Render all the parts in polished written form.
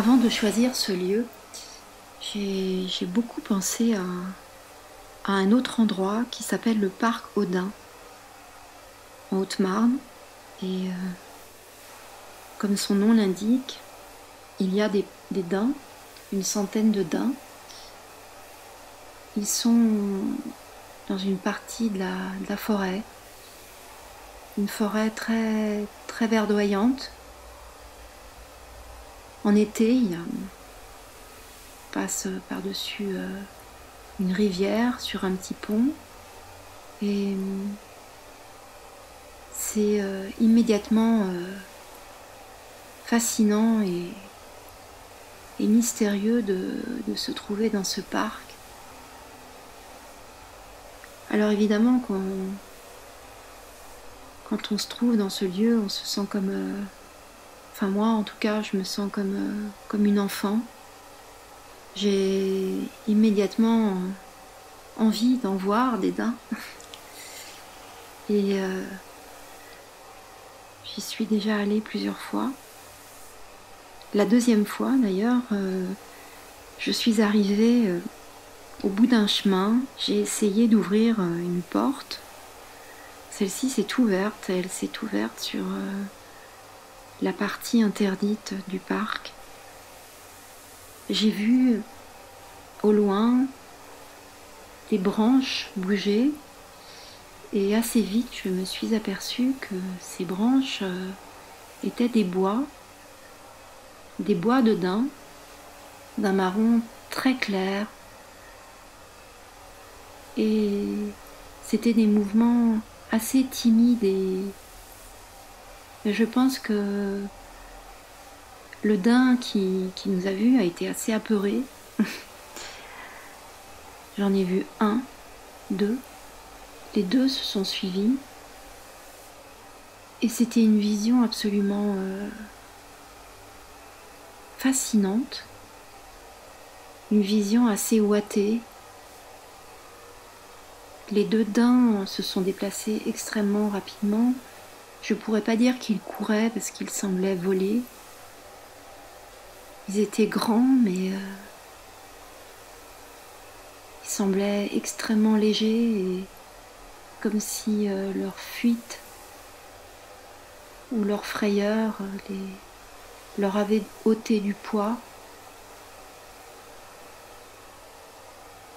Avant de choisir ce lieu, j'ai beaucoup pensé à un autre endroit qui s'appelle le parc Audin, en Haute-Marne. Et comme son nom l'indique, il y a des daims, une centaine de daims. Ils sont dans une partie de la forêt, une forêt très, très verdoyante. En été, il passe par-dessus une rivière sur un petit pont et c'est immédiatement fascinant et mystérieux de se trouver dans ce parc. Alors évidemment, quand on se trouve dans ce lieu, on se sent comme... enfin moi en tout cas, je me sens comme une enfant. J'ai immédiatement envie d'en voir des daims. Et j'y suis déjà allée plusieurs fois. La deuxième fois d'ailleurs, je suis arrivée au bout d'un chemin. J'ai essayé d'ouvrir une porte. Celle-ci s'est ouverte. Elle s'est ouverte sur la partie interdite du parc. J'ai vu au loin des branches bouger et assez vite je me suis aperçue que ces branches étaient des bois de daim, d'un marron très clair, et c'était des mouvements assez timides et je pense que le daim qui nous a vus a été assez apeuré. J'en ai vu un, deux, les deux se sont suivis et c'était une vision absolument fascinante, une vision assez ouatée. Les deux daims se sont déplacés extrêmement rapidement. Je pourrais pas dire qu'ils couraient parce qu'ils semblaient voler. Ils étaient grands, mais ils semblaient extrêmement légers et comme si leur fuite ou leur frayeur leur avait ôté du poids.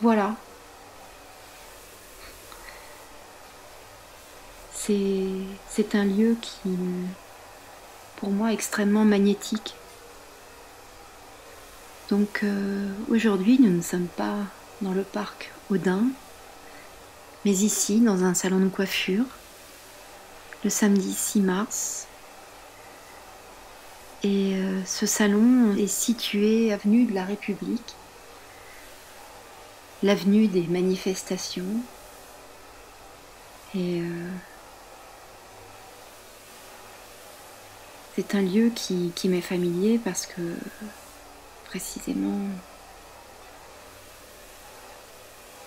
Voilà. C'est un lieu qui, pour moi, est extrêmement magnétique. Donc aujourd'hui, nous ne sommes pas dans le parc Audin, mais ici, dans un salon de coiffure, le samedi 6 mars. Et ce salon est situé avenue de la République, l'avenue des manifestations. Et c'est un lieu qui m'est familier parce que précisément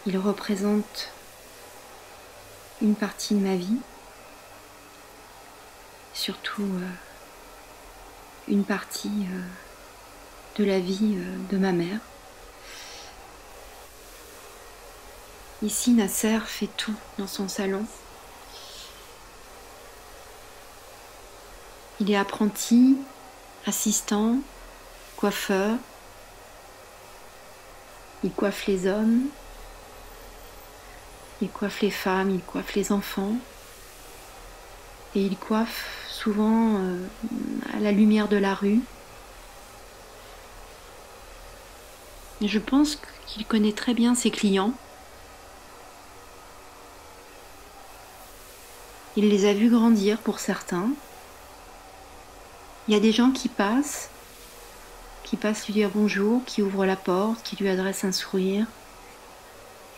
il représente une partie de ma vie, surtout une partie de la vie de ma mère. Ici, Nasser fait tout dans son salon. Il est apprenti, assistant, coiffeur. Il coiffe les hommes, il coiffe les femmes, il coiffe les enfants. Et il coiffe souvent à la lumière de la rue. Et je pense qu'il connaît très bien ses clients. Il les a vus grandir pour certains. Il y a des gens qui passent lui dire bonjour, qui ouvrent la porte, qui lui adressent un sourire.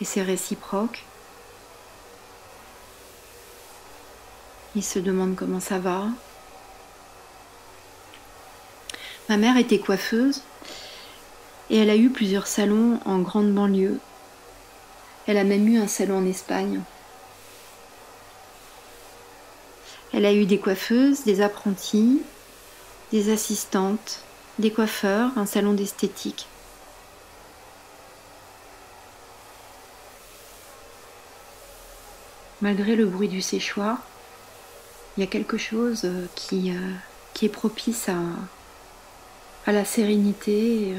Et c'est réciproque. Il se demande comment ça va. Ma mère était coiffeuse et elle a eu plusieurs salons en grande banlieue. Elle a même eu un salon en Espagne. Elle a eu des coiffeuses, des apprentis, des assistantes, des coiffeurs, un salon d'esthétique. Malgré le bruit du séchoir, il y a quelque chose qui est propice à la sérénité,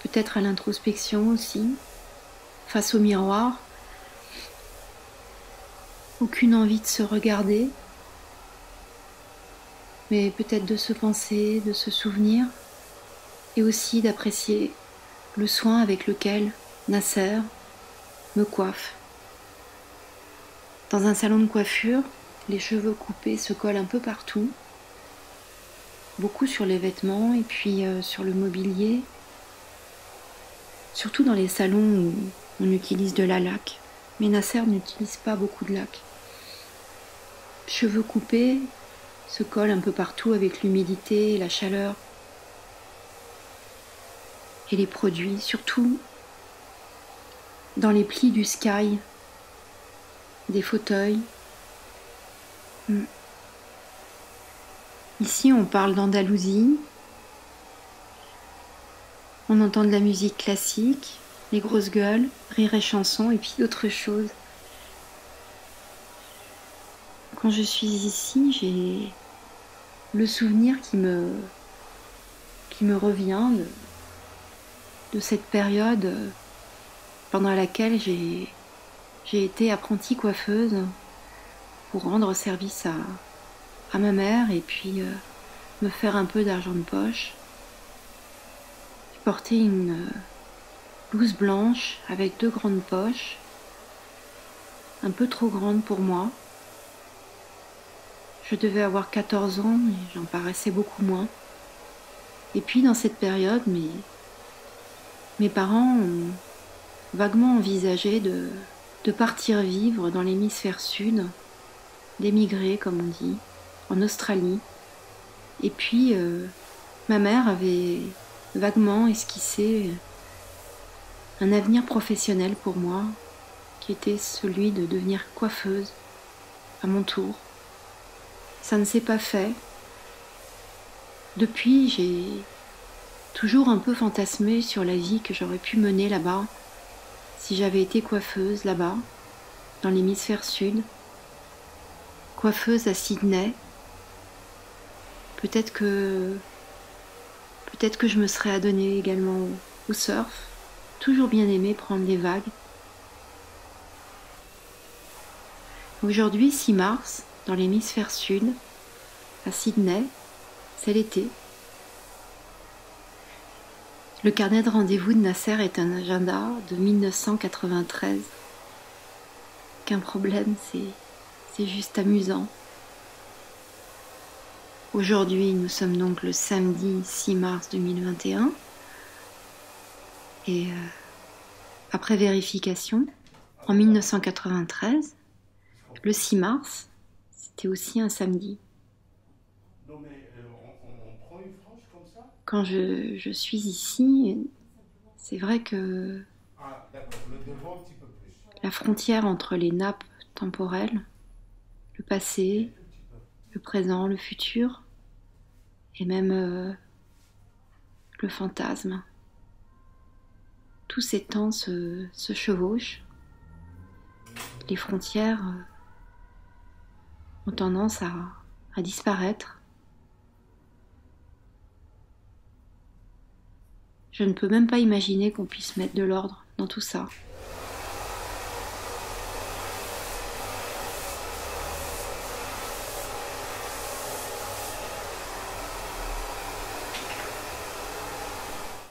peut-être à l'introspection aussi, face au miroir. Aucune envie de se regarder, mais peut-être de se penser, de se souvenir, et aussi d'apprécier le soin avec lequel Nasser me coiffe. Dans un salon de coiffure, les cheveux coupés se collent un peu partout, beaucoup sur les vêtements et puis sur le mobilier, surtout dans les salons où on utilise de la laque. Mais Nasser n'utilise pas beaucoup de laque. Cheveux coupés se collent un peu partout avec l'humidité et la chaleur. Et les produits, surtout dans les plis du sky, des fauteuils. Ici, on parle d'Andalousie. On entend de la musique classique, les grosses gueules, rires et chansons, et puis d'autres choses. Quand je suis ici, j'ai le souvenir qui me revient de cette période pendant laquelle j'ai été apprentie coiffeuse pour rendre service à ma mère et puis me faire un peu d'argent de poche. Je portais une blouse blanche avec 2 grandes poches, un peu trop grande pour moi. Je devais avoir 14 ans et j'en paraissais beaucoup moins. Et puis dans cette période, mes parents ont vaguement envisagé de partir vivre dans l'hémisphère sud, d'émigrer comme on dit, en Australie. Et puis ma mère avait vaguement esquissé un avenir professionnel pour moi, qui était celui de devenir coiffeuse à mon tour. Ça ne s'est pas fait. Depuis, j'ai toujours un peu fantasmé sur la vie que j'aurais pu mener là-bas, si j'avais été coiffeuse là-bas, dans l'hémisphère sud, coiffeuse à Sydney. Peut-être que je me serais adonnée également au surf, toujours bien aimé prendre les vagues. Aujourd'hui, 6 mars, dans l'hémisphère sud, à Sydney, c'est l'été. Le carnet de rendez-vous de Nasser est un agenda de 1993. Qu'un problème, c'est juste amusant. Aujourd'hui, nous sommes donc le samedi 6 mars 2021. Et après vérification, en 1993, le 6 mars, c'était aussi un samedi. Quand je suis ici, c'est vrai que la frontière entre les nappes temporelles, le passé, le présent, le futur, et même le fantasme, tous ces temps se chevauchent. Les frontières ont tendance à disparaître. Je ne peux même pas imaginer qu'on puisse mettre de l'ordre dans tout ça.